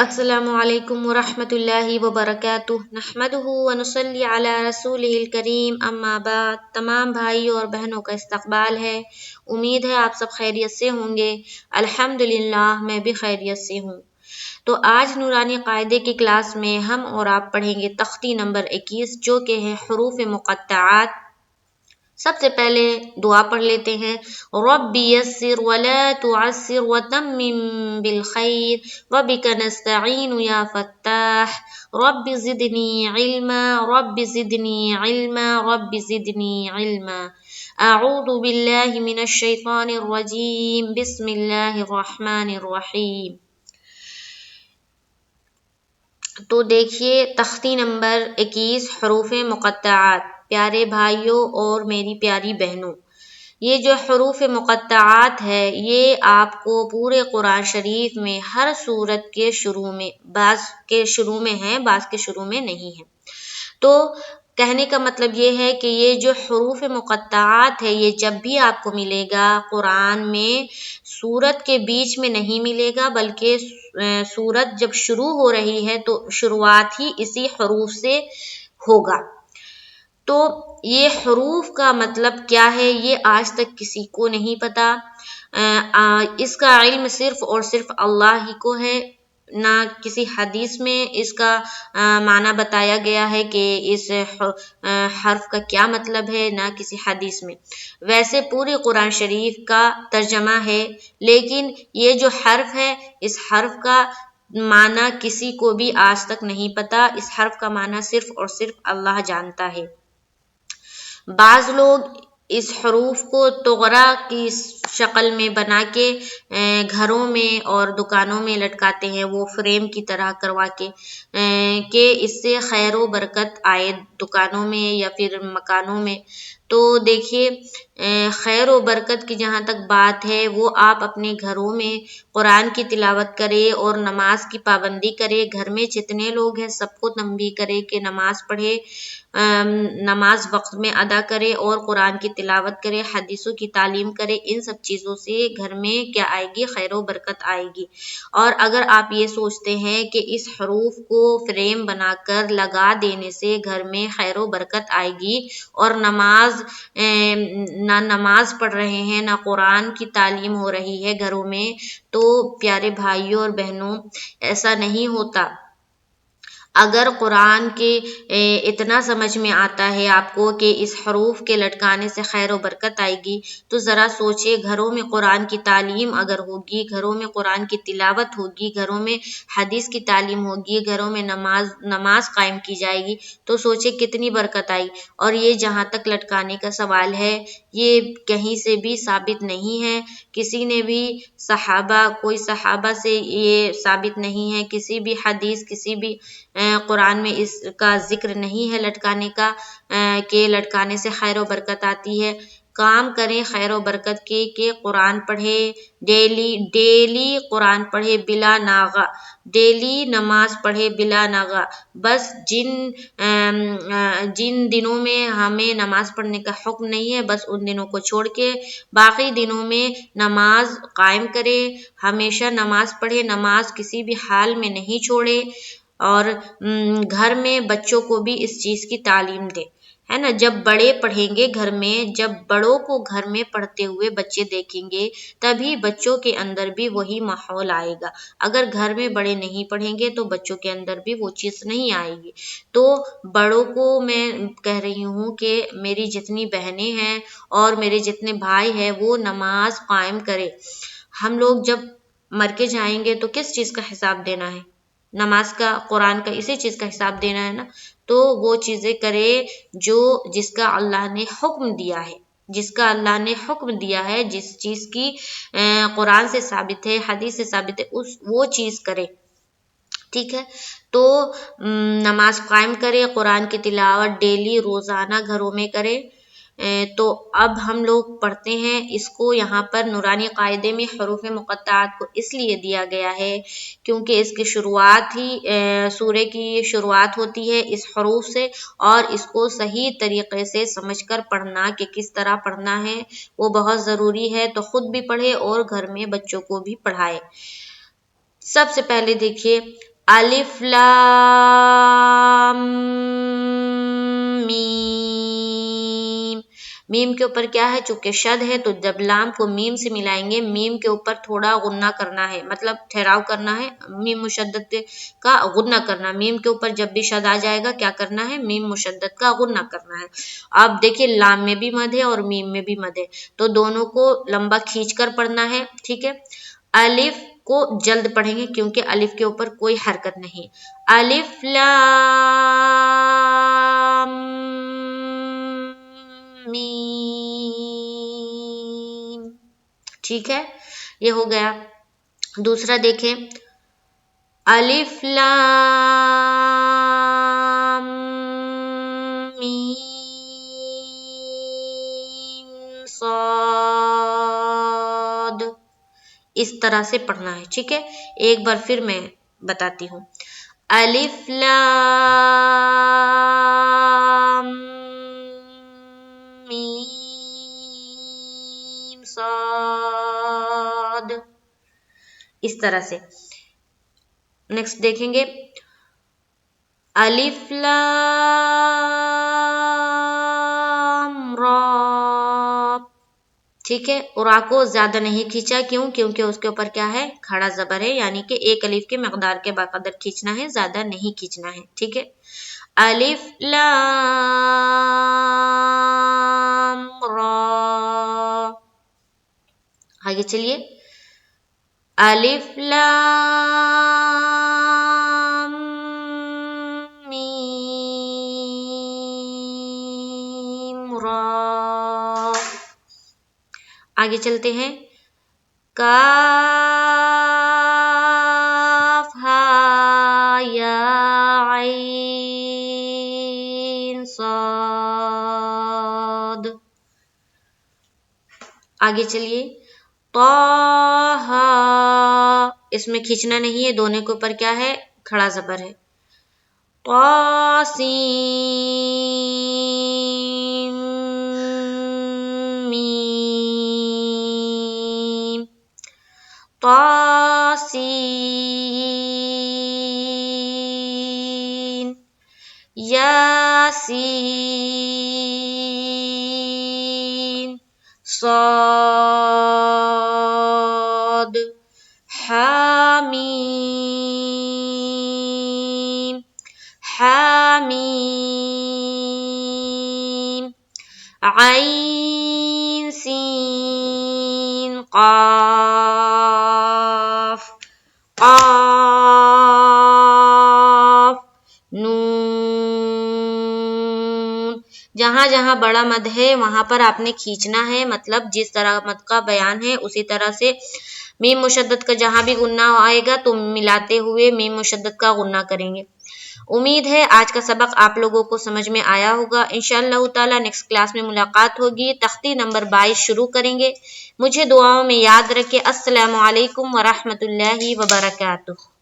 السلام علیکم ورحمۃ اللہ وبرکاتہ، نحمدہ ونصلی علی رسولہ الکریم، اما بعد۔ تمام بھائی اور بہنوں کا استقبال ہے۔ امید ہے آپ سب خیریت سے ہوں گے۔ الحمدللہ میں بھی خیریت سے ہوں۔ تو آج نورانی قاعدے کی کلاس میں ہم اور آپ پڑھیں گے تختی نمبر 21 جو کہ ہے حروف مقطعات۔ سب سے پہلے دعا پڑھ لیتے ہیں۔ رب یسر ولا تعسر وتمم بالخیر وبک نستعین یا فتاح رب زدنی علما رب زدنی علما رب زدنی علما۔ اعوذ باللہ من الشیطان الرجیم، بسم اللہ الرحمن الرحیم۔ تو دیکھیے تختی نمبر 21 حروف مقطعات۔ پیارے بھائیوں اور میری پیاری بہنوں، یہ جو حروف مقطعات ہے یہ آپ کو پورے قرآن شریف میں ہر سورت کے شروع میں، بعض کے شروع میں ہے بعض کے شروع میں نہیں ہے۔ تو کہنے کا مطلب یہ ہے کہ یہ جو حروف مقطعات ہے یہ جب بھی آپ کو ملے گا قرآن میں سورت کے بیچ میں نہیں ملے گا، بلکہ سورت جب شروع ہو رہی ہے تو شروعات ہی اسی حروف سے ہوگا۔ تو یہ حروف کا مطلب کیا ہے یہ آج تک کسی کو نہیں پتا۔ اس کا علم صرف اور صرف اللہ ہی کو ہے۔ نہ کسی حدیث میں اس کا معنی بتایا گیا ہے کہ اس حرف کا کیا مطلب ہے، نہ کسی حدیث میں۔ ویسے پوری قرآن شریف کا ترجمہ ہے، لیکن یہ جو حرف ہے اس حرف کا معنی کسی کو بھی آج تک نہیں پتا۔ اس حرف کا معنی صرف اور صرف اللہ جانتا ہے۔ بعض لوگ اس حروف کو تغرا کی شکل میں بنا کے گھروں میں اور دکانوں میں لٹکاتے ہیں، وہ فریم کی طرح کروا کے، کہ اس سے خیر و برکت آئے دکانوں میں یا پھر مکانوں میں۔ تو دیکھیے خیر و برکت کی جہاں تک بات ہے وہ آپ اپنے گھروں میں قرآن کی تلاوت کرے اور نماز کی پابندی کرے۔ گھر میں جتنے لوگ ہیں سب کو تنبیہ کرے کہ نماز پڑھے، نماز وقت میں ادا کرے اور قرآن کی تلاوت کرے، حدیثوں کی تعلیم کرے۔ ان سب چیزوں سے گھر میں کیا آئے گی؟ خیر و برکت آئے گی۔ اور اگر آپ یہ سوچتے ہیں کہ اس حروف کو فریم بنا کر لگا دینے سے گھر میں خیر و برکت آئے گی اور نہ نماز پڑھ رہے ہیں نہ قرآن کی تعلیم ہو رہی ہے گھروں میں، تو پیارے بھائیوں اور بہنوں ایسا نہیں ہوتا۔ اگر قرآن کے اتنا سمجھ میں آتا ہے آپ کو کہ اس حروف کے لٹکانے سے خیر و برکت آئے گی، تو ذرا سوچے گھروں میں قرآن کی تعلیم اگر ہوگی، گھروں میں قرآن کی تلاوت ہوگی، گھروں میں حدیث کی تعلیم ہوگی، گھروں میں نماز قائم کی جائے گی، تو سوچے کتنی برکت آئی۔ اور یہ جہاں تک لٹکانے کا سوال ہے یہ کہیں سے بھی ثابت نہیں ہے، کسی نے بھی کوئی صحابہ سے یہ ثابت نہیں ہے، کسی بھی حدیث کسی بھی قرآن میں اس کا ذکر نہیں ہے لٹکانے کا، کہ لٹکانے سے خیر و برکت آتی ہے۔ کام کریں خیر و برکت کے کہ قرآن پڑھے، ڈیلی قرآن پڑھے بلا ناغہ، ڈیلی نماز پڑھے بلا ناغہ۔ بس جن دنوں میں ہمیں نماز پڑھنے کا حکم نہیں ہے بس ان دنوں کو چھوڑ کے باقی دنوں میں نماز قائم کرے، ہمیشہ نماز پڑھے، نماز کسی بھی حال میں نہیں چھوڑے، اور گھر میں بچوں کو بھی اس چیز کی تعلیم دے، ہے نا۔ جب بڑے پڑھیں گے گھر میں، جب بڑوں کو گھر میں پڑھتے ہوئے بچے دیکھیں گے تبھی بچوں کے اندر بھی وہی ماحول آئے گا۔ اگر گھر میں بڑے نہیں پڑھیں گے تو بچوں کے اندر بھی وہ چیز نہیں آئے گی۔ تو بڑوں کو میں کہہ رہی ہوں کہ میری جتنی بہنیں ہیں اور میرے جتنے بھائی ہیں وہ نماز قائم کرے۔ ہم لوگ جب مر کے جائیں گے تو کس چیز کا حساب دینا ہے؟ نماز کا، قرآن کا، اسی چیز کا حساب دینا ہے نا۔ تو وہ چیزیں کرے جس کا اللہ نے حکم دیا ہے، جس کا اللہ نے حکم دیا ہے، جس چیز کی قرآن سے ثابت ہے، حدیث سے ثابت ہے، وہ چیز کرے، ٹھیک ہے۔ تو نماز قائم کرے، قرآن کی تلاوت ڈیلی روزانہ گھروں میں کرے۔ تو اب ہم لوگ پڑھتے ہیں اس کو۔ یہاں پر نورانی قاعدے میں حروف مقطعات کو اس لیے دیا گیا ہے کیونکہ اس کی شروعات ہی سورے کی شروعات ہوتی ہے اس حروف سے، اور اس کو صحیح طریقے سے سمجھ کر پڑھنا کہ کس طرح پڑھنا ہے وہ بہت ضروری ہے۔ تو خود بھی پڑھے اور گھر میں بچوں کو بھی پڑھائے۔ سب سے پہلے دیکھیے الف لام میم، میم کے اوپر کیا ہے؟ چونکہ شد ہے تو جب لام کو میم سے ملائیں گے، میم کے اوپر تھوڑا غنہ کرنا ہے، مطلب ٹھہراؤ کرنا ہے، میم مشدد کا غنہ کرنا، میم کے اوپر جب بھی شد آ جائے گا کیا کرنا ہے؟ میم مشدد کا غنہ کرنا ہے۔ اب دیکھیے لام میں بھی مد ہے اور میم میں بھی مد ہے، تو دونوں کو لمبا کھینچ کر پڑھنا ہے، ٹھیک ہے۔ الف کو جلد پڑھیں گے کیونکہ الف کے اوپر کوئی حرکت نہیں، الف لام میم، ٹھیک ہے، یہ ہو گیا۔ دوسرا دیکھیں، الف لام میم صاد، اس طرح سے پڑھنا ہے، ٹھیک ہے۔ ایک بار پھر میں بتاتی ہوں، الف لام میم صاد، اس طرح سے۔ نیکسٹ دیکھیں گے، الف لام را، ٹھیک ہے، اور را کو زیادہ نہیں کھینچا، کیوں؟ کیونکہ اس کے اوپر کیا ہے؟ کھڑا زبر ہے، یعنی کہ ایک الف کے مقدار کے بقدر کھینچنا ہے، زیادہ نہیں کھینچنا ہے، ٹھیک ہے۔ الف لام را، آگے چلیے، الف لام میم را، آگے چلتے ہیں، کاف ہا یا عین صاد، آگے چلیے، طٰ، اس میں کھینچنا نہیں ہے، دونوں کے اوپر کیا ہے؟ کھڑا زبر ہے، طاسین میم، طاسین یاسین صاد، حامیم، حامیم، عین سین قاف، قاف نون، جہاں جہاں بڑا مد ہے وہاں پر آپ نے کھینچنا ہے، مطلب جس طرح مد کا بیان ہے اسی طرح سے میم مشدد کا جہاں بھی غنہ آئے گا تو ملاتے ہوئے میم مشدد کا غنہ کریں گے۔ امید ہے آج کا سبق آپ لوگوں کو سمجھ میں آیا ہوگا۔ انشاءاللہ تعالی نیکسٹ کلاس میں ملاقات ہوگی، تختی نمبر 22 شروع کریں گے۔ مجھے دعاؤں میں یاد رکھیں۔ السلام علیکم ورحمۃ اللہ وبرکاتہ۔